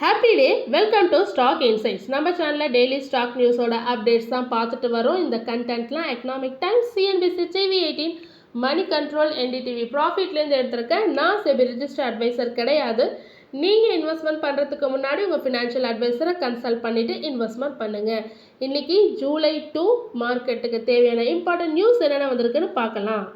Happy day! Welcome to stock insights. நம்ம சேனலில் daily stock நியூஸோட updates தான் பார்த்துட்டு வரோம். இந்த கண்டென்ட்லாம் Economic Times, CNBC, TV18, Moneycontrol, NDTV ப்ராஃபிட்லேருந்து எடுத்திருக்கேன். நான் செபி ரிஜிஸ்டர் அட்வைசர் கிடையாது. நீங்கள் இன்வெஸ்ட்மெண்ட் பண்ணுறதுக்கு முன்னாடி உங்கள் ஃபினான்ஷியல் அட்வைசரை கன்சல்ட் பண்ணிவிட்டு இன்வெஸ்ட்மெண்ட் பண்ணுங்கள். இன்றைக்கி ஜூலை 2 மார்க்கெட்டுக்கு தேவையான இம்பார்ட்டன்ட் நியூஸ் என்னென்ன வந்திருக்குன்னு பார்க்கலாம்.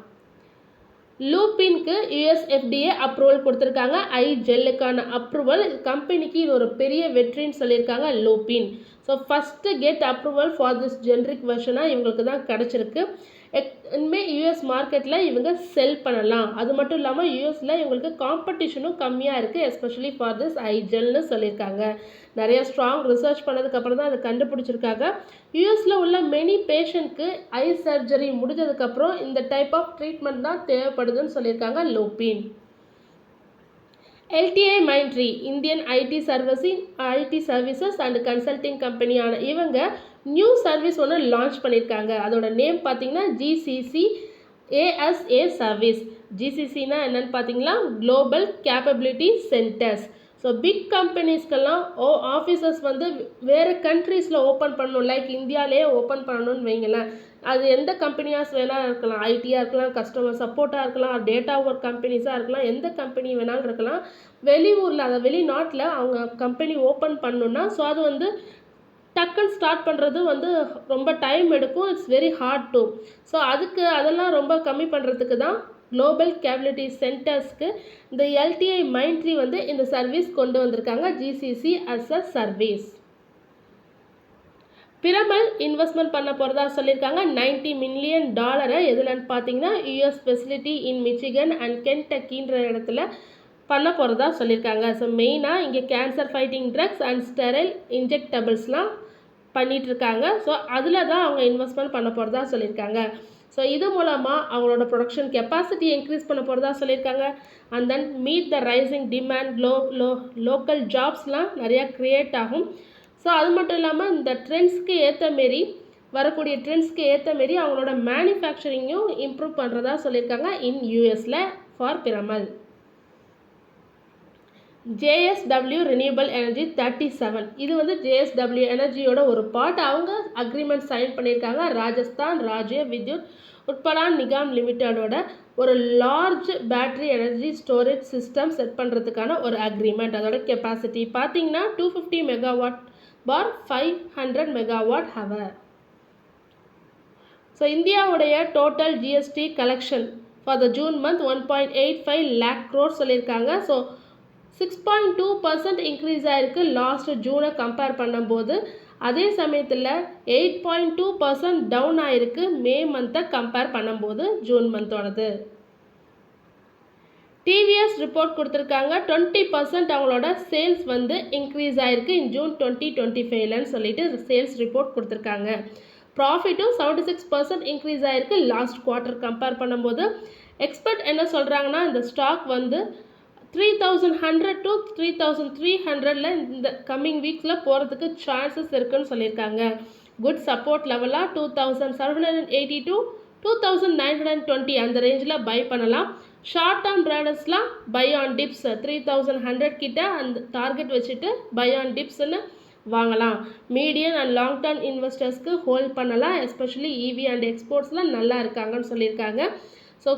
லூபின்க்கு USFDA அப்ரூவல் கொடுத்துருக்காங்க. ஐஜெல்லுக்கான அப்ரூவல். கம்பெனிக்கு இது ஒரு பெரிய வெற்றின்னு சொல்லியிருக்காங்க Lupin. So first get approval for this generic வெர்ஷனாக இவங்களுக்கு தான் கிடச்சிருக்கு. இனிமேல் US மார்க்கெட்டில் இவங்க செல் பண்ணலாம். அது மட்டும் இல்லாமல் யூஎஸில் இவங்களுக்கு காம்படிஷனும் கம்மியாக இருக்குது, எஸ்பெஷலி ஃபார் திஸ் ஐஜெல்னு சொல்லியிருக்காங்க. நிறைய ஸ்ட்ராங் ரிசர்ச் பண்ணதுக்கப்புறம் தான் அதை கண்டுபிடிச்சிருக்காங்க. யூஎஸில் உள்ள மெனி பேஷண்ட்க்கு ஐ சர்ஜரி முடிஞ்சதுக்கப்புறம் இந்த டைப் ஆஃப் ட்ரீட்மெண்ட் தான் தேவைப்படுதுன்னு சொல்லியிருக்காங்க Lupin. LTI Mindtree Indian IT services and consulting கம்பெனியான இவங்க நியூ சர்வீஸ் ஒன்று லான்ச் பண்ணியிருக்காங்க. அதோட நேம் பார்த்தீங்கன்னா GCC ASA சர்வீஸ். GCCனா என்னன்னு பார்த்தீங்கன்னா global capability centres. So big கம்பெனிஸ்க்கெல்லாம் ஆஃபீஸஸ் வந்து வேறு கண்ட்ரீஸில் ஓப்பன் பண்ணணும், லைக் இந்தியாவிலேயே ஓப்பன் பண்ணணும்னு வைங்களேன். அது எந்த கம்பெனியாஸ் வேணால் இருக்கலாம், ஐடியாக இருக்கலாம், கஸ்டமர் சப்போர்ட்டாக இருக்கலாம், டேட்டா ஒர்க் கம்பெனிஸாக இருக்கலாம், எந்த கம்பெனி வேணாலும் இருக்கலாம். வெளியூரில், அதை வெளிநாட்டில் அவங்க கம்பெனி ஓப்பன் பண்ணணுன்னா ஸோ அது வந்து டக்குன்னு ஸ்டார்ட் பண்ணுறது வந்து ரொம்ப டைம் எடுக்கும். It's very hard to. So அதெல்லாம் ரொம்ப கம்மி பண்ணுறதுக்கு தான் குளோபல் கேப்பபிலிட்டி சென்டர்ஸ்க்கு இந்த LTI Mindtree வந்து இந்த சர்வீஸ் கொண்டு வந்திருக்காங்க, GCC as a service. Piramal investment பண்ண போகிறதா சொல்லியிருக்காங்க. $90 மில்லியன் எதுலன்னு பார்த்தீங்கன்னா US facility in Michigan and கென்டக்கின்ற இடத்துல பண்ண போகிறதா சொல்லியிருக்காங்க. ஸோ மெயினாக இங்கே cancer fighting drugs and sterile இன்ஜெக்டபிள்ஸ்லாம் பண்ணிகிட்ருக்காங்க. ஸோ அதில் தான் அவங்க இன்வெஸ்ட்மெண்ட் பண்ண போகிறதா சொல்லியிருக்காங்க. ஸோ இது மூலமாக அவங்களோட ப்ரொடக்ஷன் கெப்பாசிட்டி இன்க்ரீஸ் பண்ண போகிறதா சொல்லியிருக்காங்க. And then meet the rising demand, local ஜாப்ஸ்லாம் நிறையா க்ரியேட் ஆகும். ஸோ அது மட்டும் இல்லாமல் இந்த ட்ரெண்ட்ஸ்க்கு ஏற்ற மாரி, வரக்கூடிய ட்ரெண்ட்ஸ்க்கு ஏற்ற மாரி அவங்களோட மேனுஃபேக்சரிங்கும் இம்ப்ரூவ் பண்ணுறதா சொல்லியிருக்காங்க இன் யூஎஸில் for Piramal. JSW renewable energy 37 இது வந்து JSW எனர்ஜியோட ஒரு பார்ட். அவங்க அக்ரிமெண்ட் சைன் பண்ணியிருக்காங்க. ராஜஸ்தான் ராஜ்ய வித்யுத் உட்பலான் நிகாம் லிமிட்டடோட ஒரு large battery energy storage system set பண்ணுறதுக்கான ஒரு அக்ரிமெண்ட். அதோட கெப்பாசிட்டி பார்த்தீங்கன்னா 250 மெகாவாட் பார் 500 மெகாவாட் ஹவர். ஸோ இந்தியாவுடைய total GST collection for the June month 1.85 lakh crore சொல்லியிருக்காங்க. ஸோ 6.2% இன்க்ரீஸ் ஆகிருக்கு லாஸ்ட் ஜூனை கம்பேர் பண்ணும்போது. அதே சமயத்தில் 8.2% டவுன் ஆகிருக்கு மே மந்த்தை கம்பேர் பண்ணும்போது ஜூன் மந்தோடது. TVS ரிப்போர்ட் கொடுத்துருக்காங்க. 20% அவங்களோட சேல்ஸ் வந்து இன்க்ரீஸ் ஆகிருக்கு இன் ஜூன் 2025லன்னு சொல்லிட்டு சேல்ஸ் ரிப்போர்ட் கொடுத்துருக்காங்க. ப்ராஃபிட்டும் 76% இன்க்ரீஸ் ஆகிருக்கு லாஸ்ட் குவார்ட்டர் கம்பேர் பண்ணும்போது. எக்ஸ்பர்ட் என்ன சொல்கிறாங்கன்னா இந்த ஸ்டாக் வந்து 3100 to 3300ல இந்த கம்மிங் வீக்ஸில் போகிறதுக்கு சான்சஸ் இருக்குன்னு சொல்லியிருக்காங்க. குட் சப்போர்ட் லெவலாக 2780 to 2920 அந்த ரேஞ்சில் பை பண்ணலாம். ஷார்ட் டேர்ம் ட்ரேடர்ஸ்லாம் பை ஆன் டிப்ஸ் 3100 கிட்ட அந்த டார்கெட் வச்சுட்டு பை ஆன் டிப்ஸ்ன்னு வாங்கலாம். மீடியம் அண்ட் லாங் டேர்ம் இன்வெஸ்டர்ஸ்க்கு ஹோல்ட் பண்ணலாம், எஸ்பெஷலி EV அண்ட் எக்ஸ்போர்ட்ஸ்லாம் நல்லா இருக்காங்கன்னு சொல்லியிருக்காங்க. ஸோ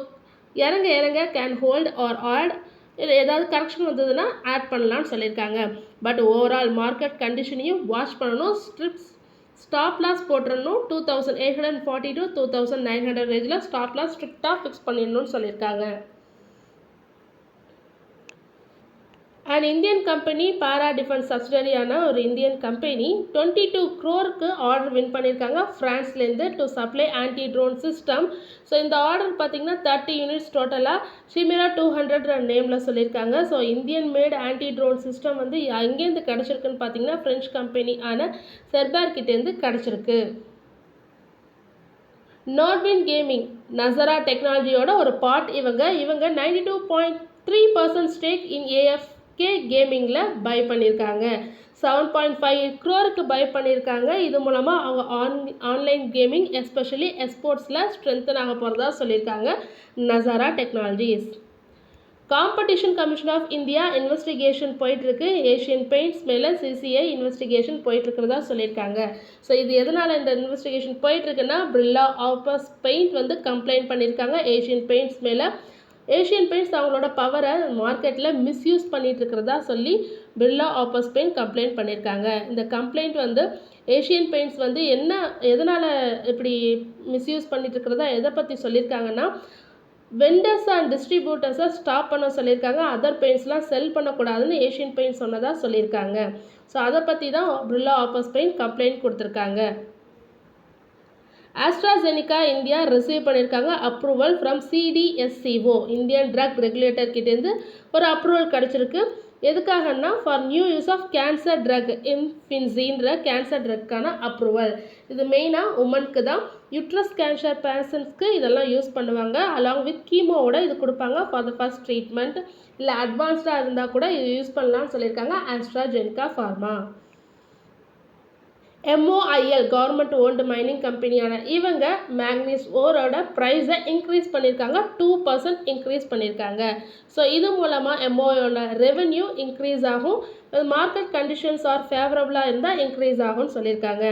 இறங்க கேன் ஹோல்ட் ஆர் ஆட், ஏதாவது கரெக்ஷன் வந்ததுன்னா ஆட் பண்ணலான்னு சொல்லியிருக்காங்க. பட் ஓவரால் மார்க்கெட் கண்டிஷனையும் வாட்ச் பண்ணணும். ஸ்டாப் லாஸ் போட்டுறணும். 2840 to 2900 ரேஞ்சில் ஸ்டாப் லாஸ் ஸ்ட்ரிக்டாக ஃபிக்ஸ் பண்ணிடணும்னு சொல்லியிருக்காங்க. And Indian company Paras defence சப்சிடரியான ஒரு Indian company 22 crore order win பண்ணியிருக்காங்க ஃப்ரான்ஸ்லேருந்து to supply anti drone system. So இந்த ஆர்டர் பார்த்திங்கன்னா 30 யூனிட்ஸ் டோட்டலாக ஷிமிரா 200 நேமில் சொல்லியிருக்காங்க. So Indian made anti drone system வந்து எங்கேருந்து கிடச்சிருக்குன்னு பார்த்தீங்கன்னா ஃப்ரெஞ்ச் கம்பெனி ஆன செர்பார்கிட்டேருந்து கிடச்சிருக்கு. நோட்வின் கேமிங் நசரா டெக்னாலஜியோட ஒரு பார்ட். இவங்க 92.3% ஸ்டேக் இன் AFK கேமிங்கில் பை பண்ணியிருக்காங்க. 7.5 crore பை பண்ணியிருக்காங்க. இது மூலமாக அவங்க ஆன்லைன் கேமிங் எஸ்பெஷலி எஸ்போர்ட்ஸில் ஸ்ட்ரென்தன் ஆக போகிறதா சொல்லியிருக்காங்க Nazara Technologies. Competition Commission of India investigation போயிட்டுருக்கு. ஏஷியன் பெயிண்ட்ஸ் மேலே சிசிஐ இன்வெஸ்டிகேஷன் போயிட்டுருக்கிறதா சொல்லியிருக்காங்க. ஸோ இது எதனால் இந்த இன்வெஸ்டிகேஷன் போயிட்டுருக்குன்னா, பிர்லா ஆப்பஸ் பெயிண்ட் வந்து கம்ப்ளைண்ட் பண்ணியிருக்காங்க ஏஷியன் பெயிண்ட்ஸ் மேலே. ஏஷியன் பெயிண்ட்ஸ் அவங்களோட பவரை மார்க்கெட்டில் மிஸ்யூஸ் பண்ணிட்டு இருக்கிறதா சொல்லி பிர்லா ஆப்பஸ் பெயிண்ட் கம்ப்ளைண்ட் பண்ணியிருக்காங்க. இந்த கம்ப்ளைண்ட் வந்து ஏஷியன் பெயிண்ட்ஸ் வந்து எதனால் இப்படி மிஸ்யூஸ் பண்ணிட்டு இருக்கிறதா எதை பற்றி சொல்லியிருக்காங்கன்னா, வெண்டர்ஸ் அண்ட் டிஸ்ட்ரிபியூட்டர்ஸை ஸ்டாப் பண்ண சொல்லியிருக்காங்க. அதர் பெயிண்ட்ஸ்லாம் செல் பண்ணக்கூடாதுன்னு ஏஷியன் பெயிண்ட்ஸ் சொன்னதாக சொல்லியிருக்காங்க. ஸோ அதை பற்றி தான் பிர்லா ஆப்பஸ் பெயிண்ட் கம்ப்ளைண்ட் கொடுத்துருக்காங்க. ஆஸ்ட்ராஜெனிகா இந்தியா ரிசீவ் பண்ணியிருக்காங்க approval from CDSCO, Indian drug regulator கிட்டேருந்து ஒரு அப்ரூவல் கிடச்சிருக்கு. எதுக்காகன்னா, for new use of cancer drug இம்ஃபின்சின்ற கேன்சர் ட்ரக்கான அப்ரூவல். இது மெயினாக உமனுக்கு தான். யூட்ரஸ் கேன்சர் பேஷண்ட்ஸ்க்கு இதெல்லாம் யூஸ் பண்ணுவாங்க. அலாங் வித் கீமோவோட இது கொடுப்பாங்க ஃபார் த ஃபர்ஸ்ட் ட்ரீட்மெண்ட். இல்லை அட்வான்ஸ்டாக இருந்தால் கூட இது யூஸ் பண்ணலாம்னு சொல்லியிருக்காங்க AstraZeneca pharma. MOIL government owned mining கம்பெனியான இவங்க மேக்னீஸ் ஓரோட ப்ரைஸை இன்க்ரீஸ் பண்ணியிருக்காங்க. 2% இன்க்ரீஸ் பண்ணியிருக்காங்க. ஸோ இது மூலமாக MOILோட ரெவென்யூ இன்க்ரீஸ் ஆகும். மார்க்கெட் கண்டிஷன்ஸ் ஆர் ஃபேவரபுளாக இருந்தால் இன்க்ரீஸ் ஆகும்னு சொல்லியிருக்காங்க.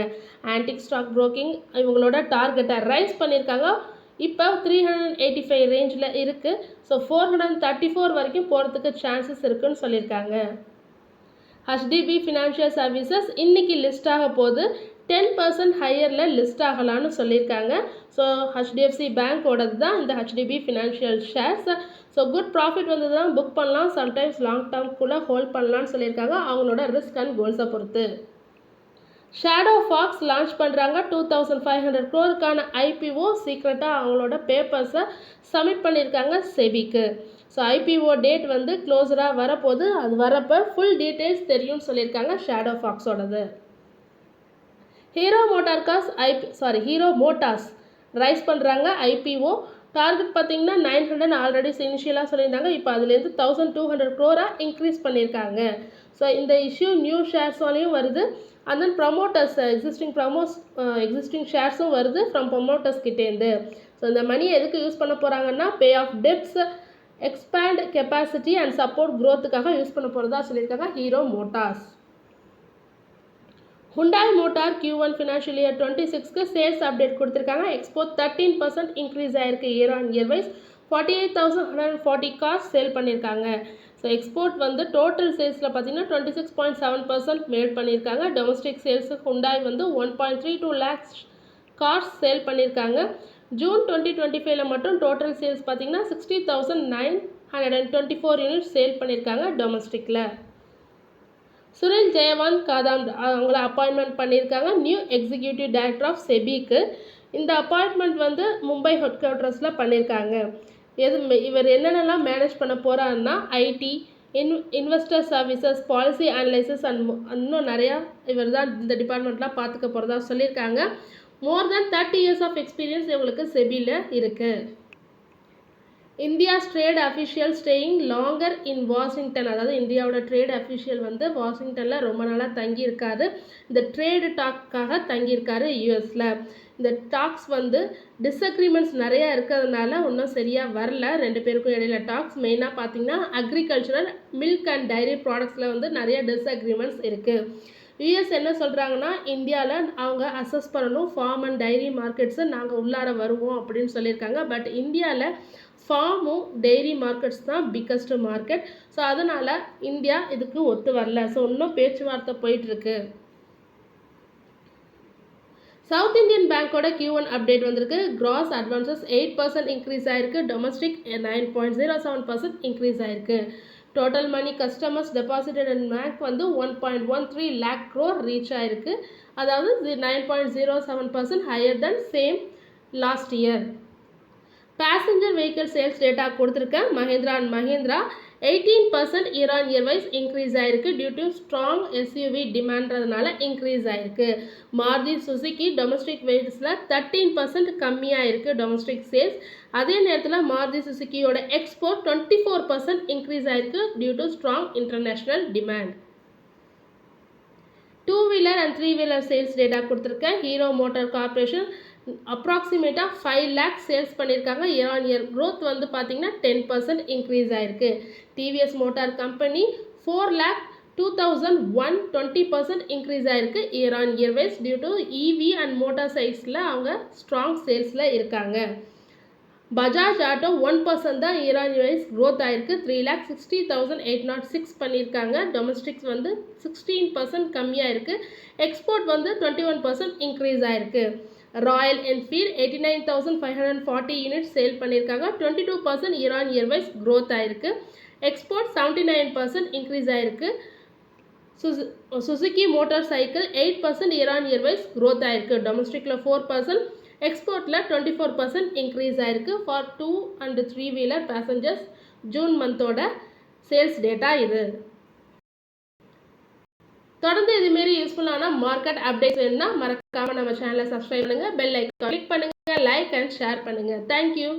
ஆன்டிக் ஸ்டாக் ப்ரோக்கிங் இவங்களோட டார்கெட்டை ரைஸ் பண்ணியிருக்காங்க. இப்போ 385 ரேஞ்சில் இருக்குது. ஸோ 434 வரைக்கும் போகிறதுக்கு சான்சஸ் இருக்குதுன்னு சொல்லியிருக்காங்க. HDB ஃபினான்ஷியல் சர்வீசஸ் இன்றைக்கி லிஸ்ட் ஆக போது 10% ஹையரில் லிஸ்ட் ஆகலான்னு சொல்லியிருக்காங்க. ஸோ HDFC பேங்க்கோடது தான் இந்த HDB financial shares. So good profit வந்து தான் புக் பண்ணலாம், சம்டைம்ஸ் லாங் டேர்ம்குள்ளே ஹோல்ட் பண்ணலான்னு சொல்லியிருக்காங்க அவங்களோட ரிஸ்க் அண்ட் கோல்ஸை பொறுத்து. ஷேடோ ஃபாக்ஸ் லான்ச் பண்ணுறாங்க. 2500 crore IPO சீக்ரெட்டாக அவங்களோட பேப்பர்ஸை சப்மிட் பண்ணியிருக்காங்க செபிக்கு. ஸோ IPO டேட் வந்து க்ளோஸராக வரப்போது. அது வரப்போ ஃபுல் டீட்டெயில்ஸ் தெரியும்னு சொல்லியிருக்காங்க ஷேடோ ஃபாக்ஸோடது. ஹீரோ மோட்டார்ஸ் ரைஸ் பண்ணுறாங்க IPO. டார்கெட் பார்த்திங்கன்னா 900 ஆல்ரெடி இனிஷியலாக சொல்லியிருந்தாங்க. இப்போ அதுலேருந்து 1200 crore இன்க்ரீஸ் பண்ணியிருக்காங்க. ஸோ இந்த இஷ்யூ நியூ ஷேர்ஸோலையும் வருது. அண்ட் தென் ப்ரமோட்டர்ஸ் எக்ஸிஸ்டிங் ஷேர்ஸும் வருது ஃப்ரம் ப்ரமோட்டர்ஸ் கிட்டேருந்து. ஸோ இந்த மணியை எதுக்கு யூஸ் பண்ண போகிறாங்கன்னா, pay off debts, expand capacity and support க்ரோத்துக்காக யூஸ் பண்ண போகிறதா சொல்லியிருக்காங்க Hero Motors. Hyundai motor Q1 financial year 26க்கு சேல்ஸ் அப்டேட் கொடுத்துருக்காங்க. எக்ஸ்போர்ட் 13% இன்க்ரீஸ் ஆகிருக்கு year on year wise. 48,140 cars sale பண்ணியிருக்காங்க. ஸோ எக்ஸ்போர்ட் வந்து டோட்டல் சேல்ஸில் பார்த்தீங்கன்னா 26.7% மேட் பண்ணியிருக்காங்க. டொமஸ்டிக் சேல்ஸு ஹுண்டாய் வந்து 1.32 lakhs கார்ஸ் சேல் பண்ணியிருக்காங்க. ஜூன் 2025 மட்டும் டோட்டல் சேல்ஸ் பார்த்தீங்கன்னா 60,924 யூனிட்ஸ் சேல் பண்ணியிருக்காங்க டொமஸ்டிக்கில். சுனில் ஜெயவாந்த் காதாம் அவங்கள அப்பாயின்மெண்ட் பண்ணியிருக்காங்க நியூ எக்ஸிக்யூட்டிவ் டைரக்டர் ஆஃப் செபிக்கு. இந்த அப்பாயின்மெண்ட் வந்து மும்பை ஹெட் குவார்ட்டர்ஸில் பண்ணியிருக்காங்க. இவர் என்னென்னலாம் மேனேஜ் பண்ண போகிறாருன்னா, IT, investor services, policy analysis and இன்னும் நிறையா இவர் தான் இந்த டிபார்ட்மெண்ட்லாம் பார்த்துக்க போகிறதா சொல்லியிருக்காங்க. More than 30 years of experience இவங்களுக்கு செபியில் இருக்குது. India's trade official staying longer in Washington. அதாவது இந்தியாவோட ட்ரேட் அஃபிஷியல் வந்து வாஷிங்டனில் ரொம்ப நாளாக தங்கியிருக்காரு. இந்த ட்ரேடு டாக்காக தங்கியிருக்காரு யூஎஸில். இந்த டாக்ஸ் வந்து டிஸ்அக்ரிமெண்ட்ஸ் நிறையா இருக்கிறதுனால இன்னும் சரியாக வரல ரெண்டு பேருக்கும் இடையில டாக்ஸ். மெயினாக பார்த்திங்கன்னா அக்ரிகல்ச்சரல், மில்க் அண்ட் டைரி ப்ராடக்ட்ஸில் வந்து நிறைய டிஸ்அக்ரிமெண்ட்ஸ் இருக்குது. யூஎஸ் என்ன சொல்கிறாங்கன்னா, இந்தியாவில் அவங்க அசஸ் பண்ணணும் ஃபார்ம் அண்ட் டைரி மார்க்கெட்ஸை, நாங்கள் உள்ளார வருவோம் அப்படின்னு சொல்லியிருக்காங்க. பட் இந்தியாவில் ஃபார்மும் டெய்ரி மார்க்கெட்ஸ் தான் பிக்கஸ்ட் மார்க்கெட். ஸோ அதனால் இந்தியா இதுக்கு ஒத்து வரல. ஸோ இன்னும் பேச்சுவார்த்தை போயிட்டுருக்கு. சவுத் இந்தியன் பேங்க்கோட Q1 அப்டேட் வந்திருக்கு. கிராஸ் அட்வான்சஸ் 8% இன்க்ரீஸ் ஆகிருக்கு. டொமஸ்டிக் 9.07% இன்க்ரீஸ் ஆகிருக்கு. Total money customers deposited in bank வந்து 1.13 lakh crore ரீச் ஆகிருக்கு. அதாவது 9.07% higher than same last year. Passenger vehicle sales data கொடுத்துருக்கேன். Mahindra and Mahindra 18% year on year wise increase ஆகிருக்கு. Due to strong SUV டிமாண்ட்றதுனால increase ஆகிருக்கு. Maruti Suzuki domestic வெஹிக்கிள்ஸில் 13% கம்மியாக இருக்குது domestic sales. அதே நேரத்தில் மாருதி சுசுகியோட எக்ஸ்போர்ட் 24% இன்க்ரீஸ் ஆகிருக்கு due to strong international demand. 2-wheeler and 3-wheeler sales data கொடுத்துருக்கேன். ஹீரோ மோட்டார் கார்பரேஷன் அப்ராக்சிமேட்டாக 5 லேக் சேல்ஸ் பண்ணியிருக்காங்க. இயர் ஆன் இயர் க்ரோத் வந்து பார்த்தீங்கன்னா 10% இன்க்ரீஸ் ஆயிருக்கு. TVS motor company 4 lakh 2020% increase ஆயிருக்கு year on year wise due to EV and motor சைட்ஸில் அவங்க strong சேல்ஸில் இருக்காங்க. பஜாஜ் ஆட்டோ 1% தான் year on year wise growth ஆயிருக்கு. 3,60,806 பண்ணியிருக்காங்க. டொமஸ்டிக்ஸ் வந்து 16% கம்மியாக இருக்குது. எக்ஸ்போர்ட் வந்து 21% இன்க்ரீஸ் ஆயிருக்கு. ராயல் என்ஃபீல்ட் 89,540 யூனிட்ஸ் சேல் பண்ணியிருக்காங்க. 22% year on year wise growth ஆயிருக்கு. எக்ஸ்போர்ட் 79% இன்க்ரீஸ் ஆயிருக்கு. Suzuki motorcycle 8% year on year wise growth ஆயிருக்கு. டொமஸ்டிக்கில் 4%, எக்ஸ்போர்ட்டில் 24% இன்க்ரீஸ் ஆயிருக்கு. For 2 and 3 wheeler passengers June மந்தோட சேல்ஸ் டேட்டா இது. தொடர்ந்து இதுமாரி யூஸ்ஃபுல்லான மார்க்கெட் அப்டேட்ஸ் வேணும்னா மறக்காமல் நம்ம சேனலை சப்ஸ்கிரைப் பண்ணுங்கள், பெல் ஐக்கான் கிளிக் பண்ணுங்கள், லைக் அண்ட் ஷேர் பண்ணுங்கள். தேங்க்யூ.